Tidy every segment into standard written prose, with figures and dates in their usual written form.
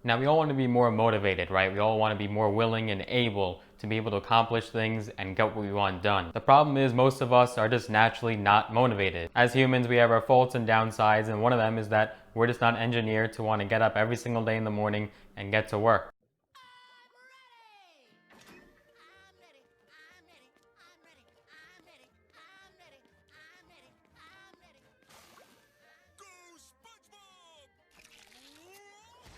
Now, we all want to be more motivated, right? We all want to be more willing and able to be able to accomplish things and get what we want done. The problem is most of us are just naturally not motivated. As humans, we have our faults and downsides, and one of them is that we're just not engineered to want to get up every single day in the morning and get to work.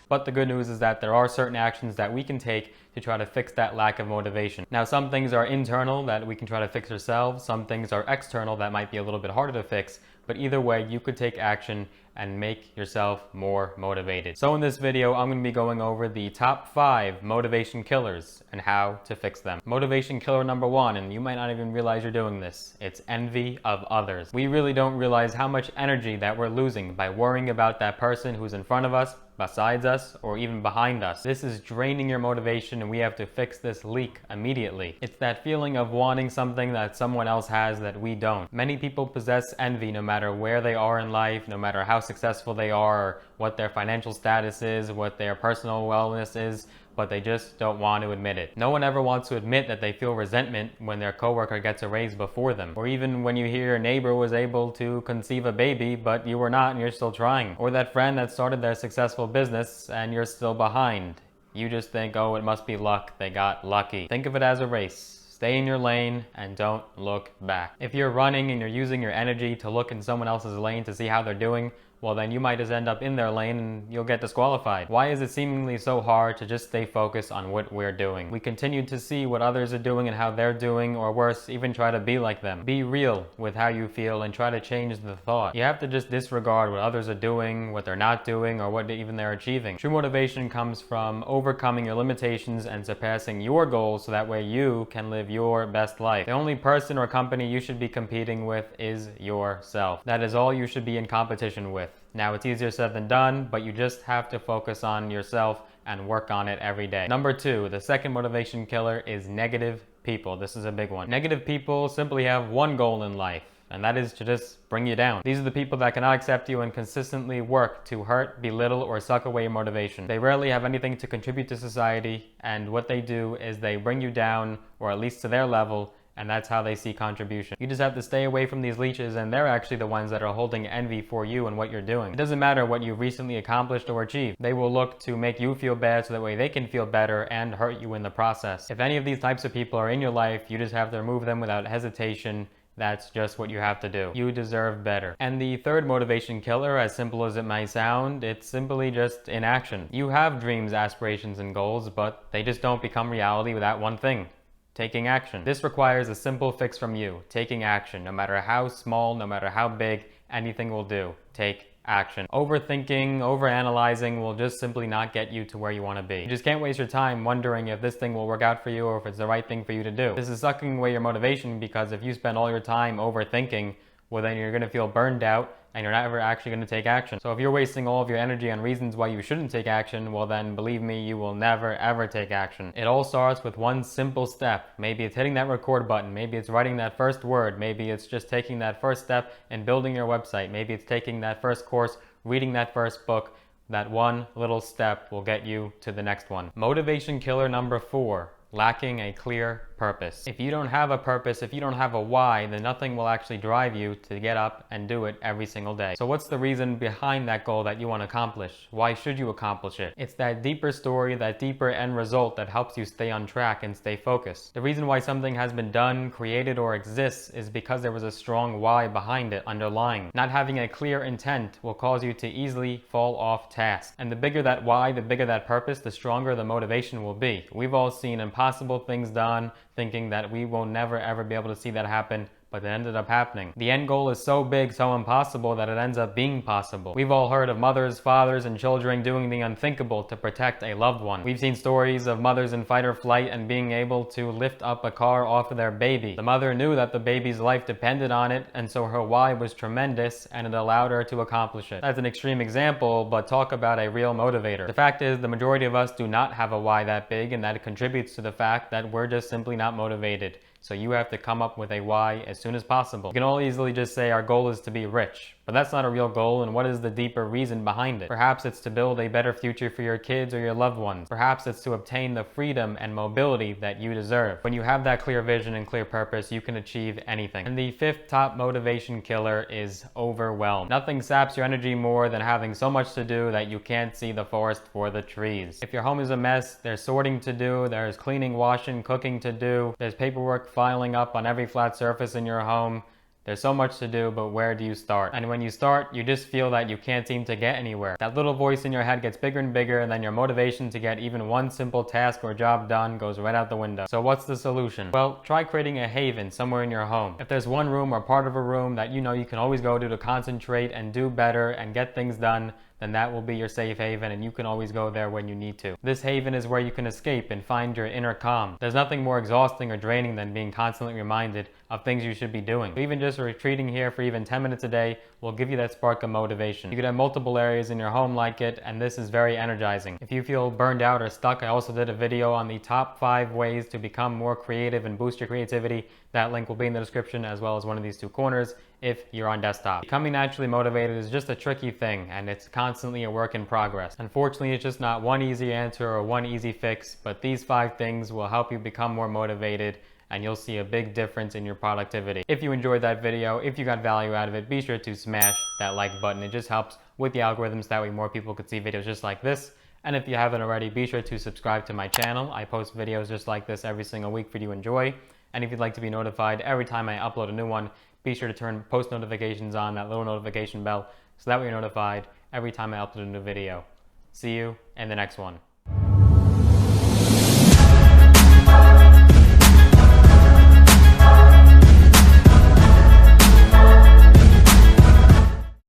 But the good news is that there are certain actions that we can take to try to fix that lack of motivation. Now, some things are internal that we can try to fix ourselves. Some things are external that might be a little bit harder to fix. But either way, you could take action and make yourself more motivated. So in this video, I'm going to be going over the top 5 motivation killers and how to fix them. Motivation killer number 1, and you might not even realize you're doing this, it's envy of others. We really don't realize how much energy that we're losing by worrying about that person who's in front of us, besides us, or even behind us. This is draining your motivation, and we have to fix this leak immediately. It's that feeling of wanting something that someone else has that we don't. Many people possess envy no matter where they are in life, no matter how successful they are, or what their financial status is, what their personal wellness is, but they just don't want to admit it. No one ever wants to admit that they feel resentment when their coworker gets a raise before them, or even when you hear your neighbor was able to conceive a baby but you were not and you're still trying, or that friend that started their successful business and you're still behind. You just think, oh, it must be luck, they got lucky. Think of it as a race. Stay in your lane and don't look back. If you're running and you're using your energy to look in someone else's lane to see how they're doing, well then you might just end up in their lane and you'll get disqualified. Why is it seemingly so hard to just stay focused on what we're doing? We continue to see what others are doing and how they're doing, or worse, even try to be like them. Be real with how you feel and try to change the thought. You have to just disregard what others are doing, what they're not doing, or what even they're achieving. True motivation comes from overcoming your limitations and surpassing your goals so that way you can live your best life. The only person or company you should be competing with is yourself. That is all you should be in competition with. Now, it's easier said than done, but you just have to focus on yourself and work on it every day. Number 2, the second motivation killer is negative people. This is a big one. Negative people simply have one goal in life, and that is to just bring you down. These are the people that cannot accept you and consistently work to hurt, belittle, or suck away your motivation. They rarely have anything to contribute to society, and what they do is they bring you down, or at least to their level, and that's how they see contribution. You just have to stay away from these leeches, and they're actually the ones that are holding envy for you and what you're doing. It doesn't matter what you've recently accomplished or achieved. They will look to make you feel bad so that way they can feel better and hurt you in the process. If any of these types of people are in your life, you just have to remove them without hesitation. That's just what you have to do. You deserve better. And the third motivation killer, as simple as it might sound, it's simply just inaction. You have dreams, aspirations, and goals, but they just don't become reality without one thing: taking action. This requires a simple fix from you: taking action. No matter how small, no matter how big, anything will do. Take action. Overthinking, overanalyzing will just simply not get you to where you want to be. You just can't waste your time wondering if this thing will work out for you or if it's the right thing for you to do. This is sucking away your motivation, because if you spend all your time overthinking, well then you're going to feel burned out and you're never actually going to take action. So if you're wasting all of your energy on reasons why you shouldn't take action, well then believe me, you will never ever take action. It all starts with one simple step. Maybe it's hitting that record button, maybe it's writing that first word, maybe it's just taking that first step in building your website, maybe it's taking that first course, reading that first book. That one little step will get you to the next one. Motivation killer number 4, lacking a clear purpose. If you don't have a purpose, if you don't have a why, then nothing will actually drive you to get up and do it every single day. So what's the reason behind that goal that you want to accomplish? Why should you accomplish it? It's that deeper story, that deeper end result that helps you stay on track and stay focused. The reason why something has been done, created, or exists is because there was a strong why behind it underlying. Not having a clear intent will cause you to easily fall off task. And the bigger that why, the bigger that purpose, the stronger the motivation will be. We've all seen impossible things done, thinking that we will never ever be able to see that happen, but it ended up happening. The end goal is so big, so impossible, that it ends up being possible. We've all heard of mothers, fathers, and children doing the unthinkable to protect a loved one. We've seen stories of mothers in fight or flight and being able to lift up a car off of their baby. The mother knew that the baby's life depended on it, and so her why was tremendous, and it allowed her to accomplish it. That's an extreme example, but talk about a real motivator. The fact is, the majority of us do not have a why that big, and that contributes to the fact that we're just simply not motivated. So you have to come up with a why as soon as possible. You can all easily just say our goal is to be rich, but But that's not a real goal, and what is the deeper reason behind it? Perhaps it's to build a better future for your kids or your loved ones. Perhaps it's to obtain the freedom and mobility that you deserve. When you have that clear vision and clear purpose, you can achieve anything. And the fifth top motivation killer is overwhelm. Nothing saps your energy more than having so much to do that you can't see the forest for the trees. If your home is a mess, there's sorting to do, there's cleaning, washing, cooking to do, there's paperwork filing up on every flat surface in your home. There's so much to do, but where do you start? And when you start, you just feel that you can't seem to get anywhere. That little voice in your head gets bigger and bigger, and then your motivation to get even one simple task or job done goes right out the window. So what's the solution? Well, try creating a haven somewhere in your home. If there's one room or part of a room that you know you can always go to concentrate and do better and get things done, then that will be your safe haven, and you can always go there when you need to. This haven is where you can escape and find your inner calm. There's nothing more exhausting or draining than being constantly reminded of things you should be doing. Even just retreating here for even 10 minutes a day will give you that spark of motivation. You could have multiple areas in your home like it, and this is very energizing. If you feel burned out or stuck, I also did a video on the top 5 ways to become more creative and boost your creativity. That link will be in the description, as well as one of these 2 corners if you're on desktop. Becoming naturally motivated is just a tricky thing, and it's constantly a work in progress. Unfortunately, it's just not one easy answer or one easy fix, but these 5 things will help you become more motivated, and you'll see a big difference in your productivity. If you enjoyed that video, if you got value out of it, be sure to smash that like button. It just helps with the algorithms, that way more people could see videos just like this. And if you haven't already, be sure to subscribe to my channel. I post videos just like this every single week for you to enjoy. And if you'd like to be notified every time I upload a new one, be sure to turn post notifications on, that little notification bell, so that way you're notified every time I upload a new video. See you in the next one.